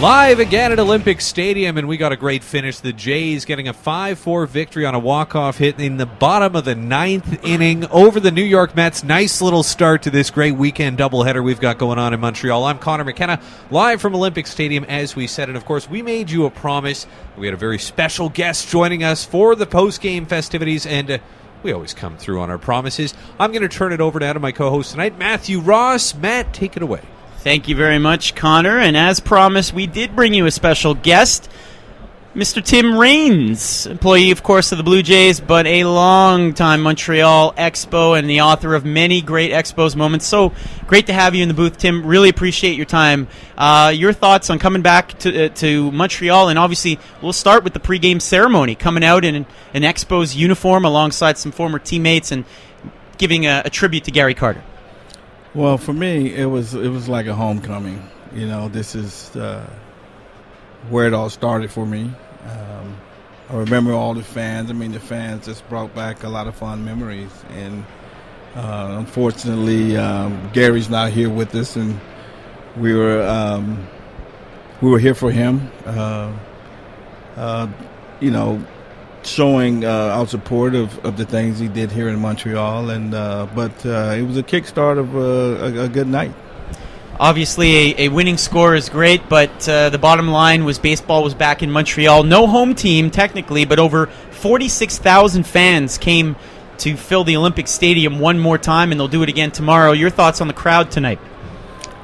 Live again at Olympic Stadium, and we got a great finish. The Jays getting a 5-4 victory on a walk-off hit in the bottom of the ninth inning over the New York Mets. Nice little start to this great weekend doubleheader we've got going on in Montreal. I'm Connor McKenna, live from Olympic Stadium, as we said. And, of course, we made you a promise. We had a very special guest joining us for the post-game festivities, and we always come through on our promises. I'm going to turn it over now to my co-host tonight, Matthew Ross. Matt, take it away. Thank you very much, Connor. And as promised, we did bring you a special guest, Mr. Tim Raines, employee, of course, of the Blue Jays, but a long-time Montreal Expo and the author of many great Expos moments. So great to have you in the booth, Tim. Really appreciate your time. Your thoughts on coming back to Montreal, and obviously we'll start with the pregame ceremony, coming out in an Expos uniform alongside some former teammates and giving a tribute to Gary Carter. Well, for me, it was like a homecoming. You know, this is where it all started for me. I remember all the fans. I mean, the fans just brought back a lot of fond memories. And unfortunately, Gary's not here with us, and we were here for him. Showing our support of the things he did here in Montreal, but it was a kickstart of a good night. Obviously, a winning score is great, but the bottom line was baseball was back in Montreal. No home team, technically, but over 46,000 fans came to fill the Olympic Stadium one more time, and they'll do it again tomorrow. Your thoughts on the crowd tonight?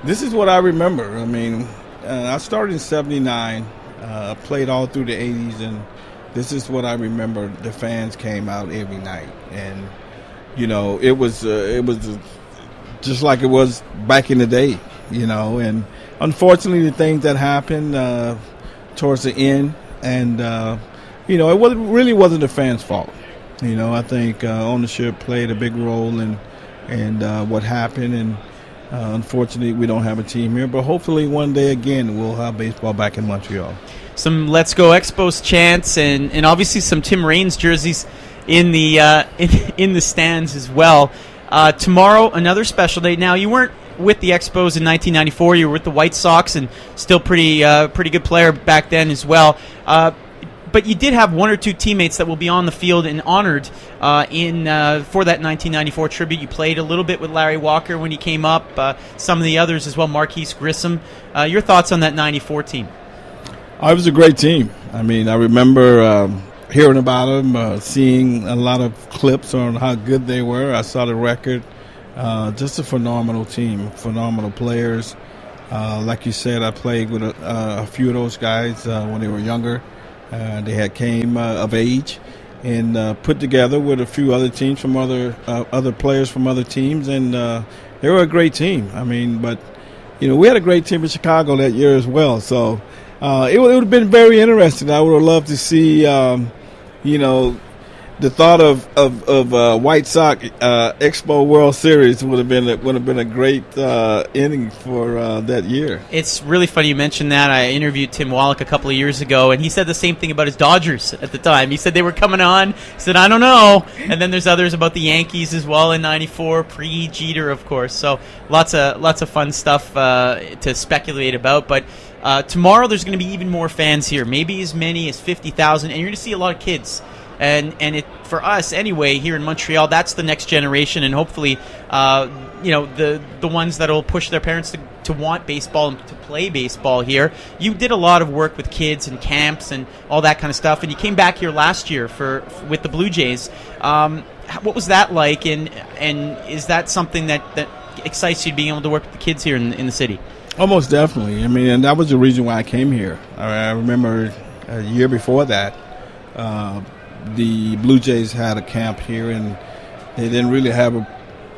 This is what I remember. I mean, I started in '79, played all through the '80s, and this is what I remember. The fans came out every night, and you know, it was just like it was back in the day, you know. And unfortunately, the things that happened towards the end, and it really wasn't the fans' fault. You know, I think ownership played a big role in what happened, and unfortunately, we don't have a team here. But hopefully, one day again, we'll have baseball back in Montreal. Some Let's Go Expos chants and obviously some Tim Raines jerseys in the in the stands as well. Tomorrow, another special day. Now, you weren't with the Expos in 1994. You were with the White Sox, and still pretty good player back then as well. But you did have one or two teammates that will be on the field and honored for that 1994 tribute. You played a little bit with Larry Walker when he came up. Some of the others as well, Marquise Grissom. Your thoughts on that 94 team? It was a great team. I mean, I remember hearing about them, seeing a lot of clips on how good they were. I saw the record. Just a phenomenal team, phenomenal players. Like you said, I played with a few of those guys when they were younger. They came of age and put together with a few other teams from other players from other teams, and they were a great team. I mean, but you know, we had a great team in Chicago that year as well. So it would have been very interesting. I would have loved to see, the thought of White Sox Expo World Series would have been a great inning for that year. It's really funny you mentioned that. I interviewed Tim Wallach a couple of years ago, and he said the same thing about his Dodgers at the time. He said they were coming on. He said, I don't know. And then there's others about the Yankees as well in '94, pre-Jeter, of course. So lots of fun stuff to speculate about. But tomorrow there's going to be even more fans here, maybe as many as 50,000, and you're going to see a lot of kids. And it, for us anyway, here in Montreal, that's the next generation, and hopefully, the ones that'll push their parents to want baseball and to play baseball here. You did a lot of work with kids and camps and all that kind of stuff, and you came back here last year with the Blue Jays. What was that like, and is that something that excites you, being able to work with the kids here in the city? Almost definitely. I mean, and that was the reason why I came here. I remember a year before that, the Blue Jays had a camp here, and they didn't really have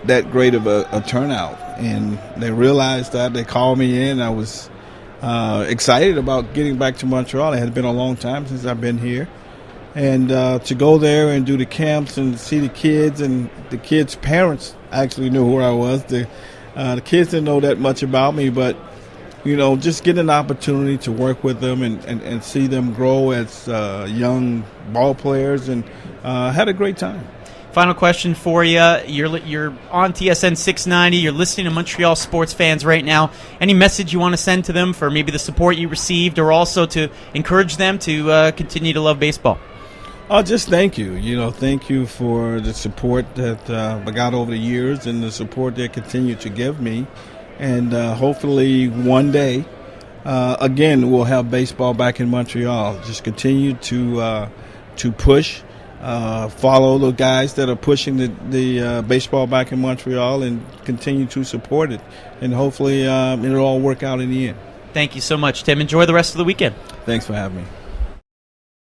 that great of a turnout. And they realized that. They called me in. I was excited about getting back to Montreal. It had been a long time since I've been here. And to go there and do the camps and see the kids, and the kids' parents actually knew who I was. The kids didn't know that much about me, but you know, just get an opportunity to work with them and see them grow as young ball players, and had a great time. Final question for you. You're on TSN 690. You're listening to Montreal sports fans right now. Any message you want to send to them for maybe the support you received, or also to encourage them to continue to love baseball? Oh, just thank you. Thank you for the support that I got over the years and the support they continue to give me. And hopefully one day, again, we'll have baseball back in Montreal. Just continue to push, follow the guys that are pushing the baseball back in Montreal, and continue to support it. And hopefully it'll all work out in the end. Thank you so much, Tim. Enjoy the rest of the weekend. Thanks for having me.